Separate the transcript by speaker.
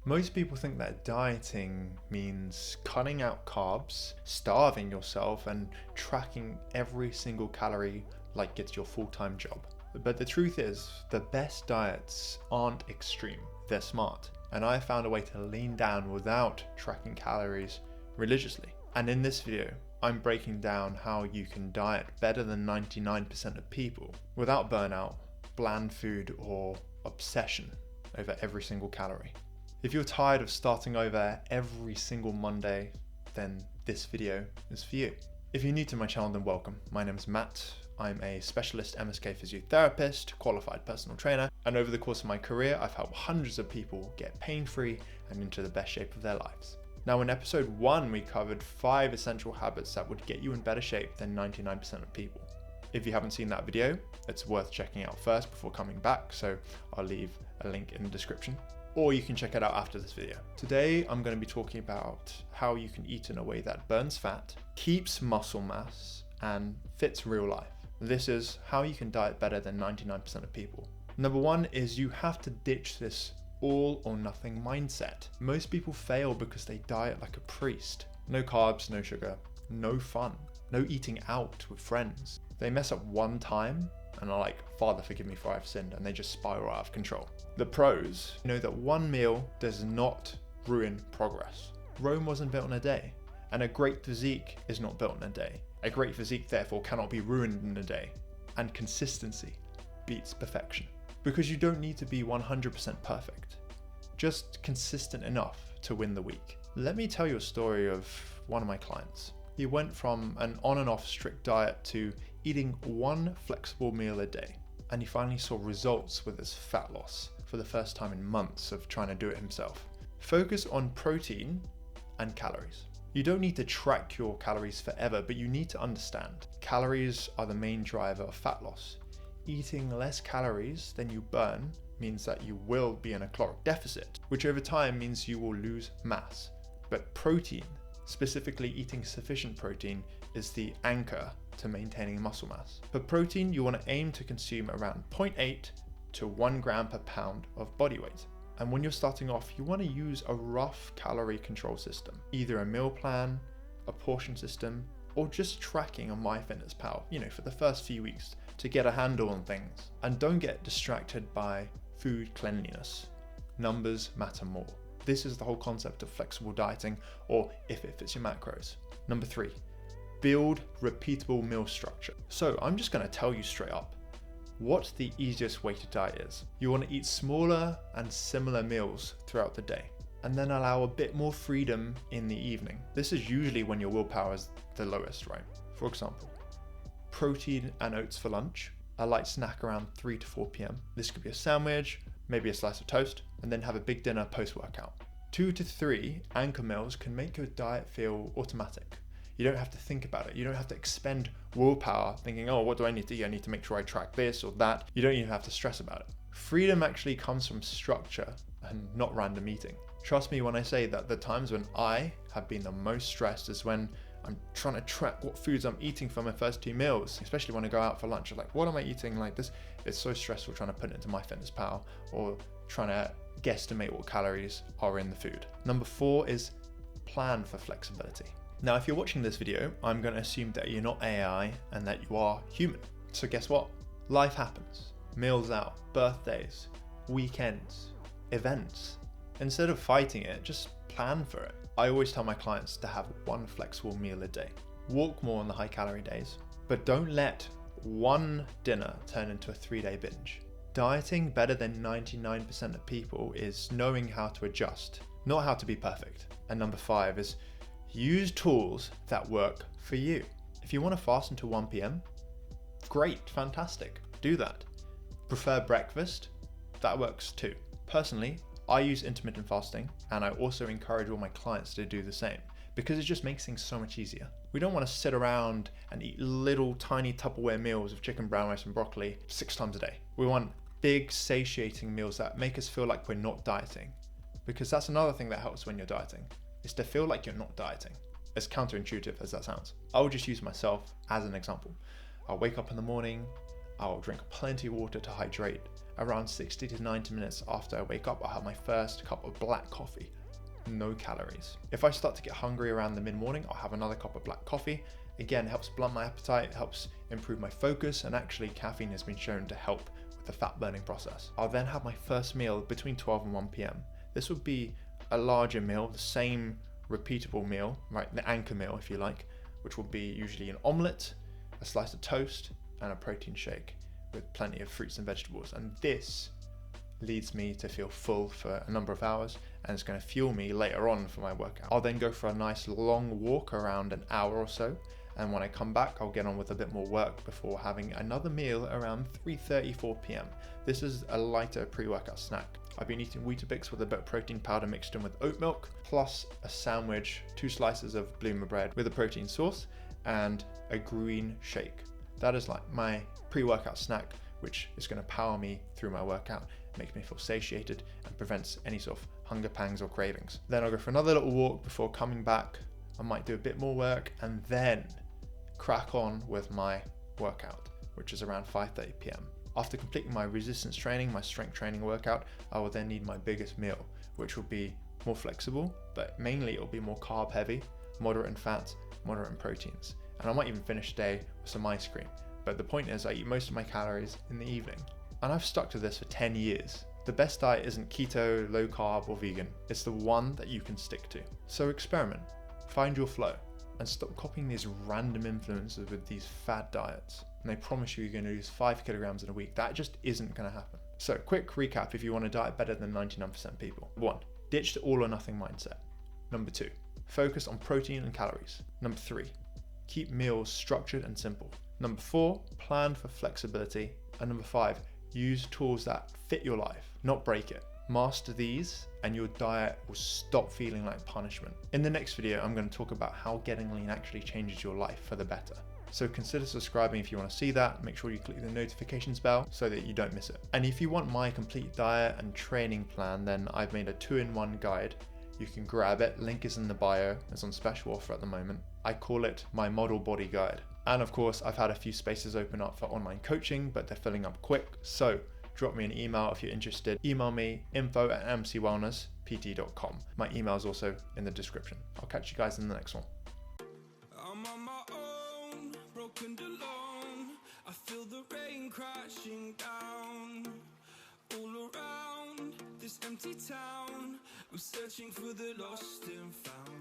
Speaker 1: Most people think that dieting means cutting out carbs, starving yourself, and tracking every single calorie like it's your full-time job. But the truth is, the best diets aren't extreme, they're smart. And I found a way to lean down without tracking calories religiously. And in this video, I'm breaking down how you can diet better than 99% of people without burnout, bland food, or obsession over every single calorie. If you're tired of starting over every single Monday, then this video is for you. If you're new to my channel, then welcome. My name is Matt. I'm a specialist MSK physiotherapist, qualified personal trainer, and over the course of my career, I've helped hundreds of people get pain-free and into the best shape of their lives. Now, in episode 1, we covered 5 essential habits that would get you in better shape than 99% of people. If you haven't seen that video, it's worth checking out first before coming back, so I'll leave a link in the description. Or you can check it out after this video. Today, I'm going to be talking about how you can eat in a way that burns fat, keeps muscle mass, and fits real life. This is how you can diet better than 99% of people. Number 1 is you have to ditch this all or nothing mindset. Most people fail because they diet like a priest. No carbs, no sugar, no fun, no eating out with friends. They mess up one time and are like, Father, forgive me for I've sinned, and they just spiral out of control. The pros know that one meal does not ruin progress. Rome wasn't built in a day, and a great physique is not built in a day. A great physique, therefore, cannot be ruined in a day. And consistency beats perfection. Because you don't need to be 100% perfect. Just consistent enough to win the week. Let me tell you a story of one of my clients. He went from an on and off strict diet to eating one flexible meal a day. And he finally saw results with his fat loss for the first time in months of trying to do it himself. Focus on protein and calories. You don't need to track your calories forever, but you need to understand calories are the main driver of fat loss. Eating less calories than you burn means that you will be in a caloric deficit, which over time means you will lose mass. But protein, specifically eating sufficient protein, is the anchor to maintaining muscle mass. For protein, you want to aim to consume around 0.8 to 1 gram per pound of body weight. And when you're starting off, you want to use a rough calorie control system, either a meal plan, a portion system, or just tracking on MyFitnessPal, for the first few weeks to get a handle on things. And don't get distracted by food cleanliness. Numbers matter more. This is the whole concept of flexible dieting, or if it fits your macros. Number 3, build repeatable meal structure. So I'm just going to tell you straight up what the easiest way to diet is. You want to eat smaller and similar meals throughout the day, and then allow a bit more freedom in the evening. This is usually when your willpower is the lowest, right? For example, protein and oats for lunch, a light snack around 3 to 4 p.m. This could be a sandwich, maybe a slice of toast, and then have a big dinner post-workout. 2 to 3 anchor meals can make your diet feel automatic. You don't have to think about it. You don't have to expend willpower thinking, oh, what do I need to eat? I need to make sure I track this or that. You don't even have to stress about it. Freedom actually comes from structure and not random eating. Trust me when I say that the times when I have been the most stressed is when I'm trying to track what foods I'm eating for my first 2 meals, especially when I go out for lunch. I'm like, what am I eating like this? It's so stressful trying to put it into MyFitnessPal or trying to guesstimate what calories are in the food. Number 4 is plan for flexibility. Now, if you're watching this video, I'm going to assume that you're not AI and that you are human. So guess what? Life happens. Meals out, birthdays, weekends, events. Instead of fighting it, just plan for it. I always tell my clients to have one flexible meal a day. Walk more on the high calorie days, but don't let one dinner turn into a 3-day binge. Dieting better than 99% of people is knowing how to adjust, not how to be perfect. And number 5 is use tools that work for you. If you want to fast until 1 p.m, great, fantastic, do that. Prefer breakfast? That works too. Personally, I use intermittent fasting, and I also encourage all my clients to do the same because it just makes things so much easier. We don't want to sit around and eat little tiny Tupperware meals of chicken, brown rice, and broccoli 6 times a day. We want big, satiating meals that make us feel like we're not dieting, because that's another thing that helps when you're dieting, is to feel like you're not dieting. As counterintuitive as that sounds. I'll just use myself as an example. I'll wake up in the morning, I'll drink plenty of water to hydrate, Around 60 to 90 minutes after I wake up, I'll have my first cup of black coffee. No calories. If I start to get hungry around the mid-morning, I'll have another cup of black coffee. Again, it helps blunt my appetite, helps improve my focus, and actually caffeine has been shown to help with the fat burning process. I'll then have my first meal between 12 and 1 p.m. This would be a larger meal, the same repeatable meal, right? The anchor meal, if you like, which will be usually an omelette, a slice of toast, and a protein shake with plenty of fruits and vegetables. And this leads me to feel full for a number of hours, and it's going to fuel me later on for my workout. I'll then go for a nice long walk around an hour or so, and when I come back I'll get on with a bit more work before having another meal around 3:30, 4 p.m. This is a lighter pre-workout snack. I've been eating Weetabix with a bit of protein powder mixed in with oat milk, plus a sandwich, 2 slices of bloomer bread with a protein sauce, and a green shake. That is like my pre-workout snack, which is going to power me through my workout, makes me feel satiated, and prevents any sort of hunger pangs or cravings. Then I'll go for another little walk before coming back. I might do a bit more work and then crack on with my workout, which is around 5:30 p.m. After completing my resistance training, my strength training workout, I will then need my biggest meal, which will be more flexible, but mainly it'll be more carb heavy, moderate in fats, moderate in proteins. And I might even finish the day with some ice cream. But the point is, I eat most of my calories in the evening. And I've stuck to this for 10 years. The best diet isn't keto, low carb, or vegan. It's the one that you can stick to. So experiment, find your flow, and stop copying these random influences with these fad diets. And they promise you you're going to lose 5 kilograms in a week. That just isn't going to happen. So quick recap if you want to diet better than 99% people. 1. Ditch the all or nothing mindset. Number 2. Focus on protein and calories. Number 3. Keep meals structured and simple. Number 4. Plan for flexibility. And number 5. Use tools that fit your life, not break it. Master these and your diet will stop feeling like punishment. In the next video, I'm going to talk about how getting lean actually changes your life for the better. So consider subscribing if you want to see that. Make sure you click the notifications bell so that you don't miss it. And if you want my complete diet and training plan, then I've made a 2-in-1 guide. You can grab it, link is in the bio, it's on special offer at the moment. I call it my model body guide. And of course, I've had a few spaces open up for online coaching, but they're filling up quick. So drop me an email if you're interested. Email me info@mcwellnesspt.com. My email is also in the description. I'll catch you guys in the next one.
Speaker 2: I'm on my own, broken alone. I feel the rain crashing down all around this empty town. I'm searching for the lost and found.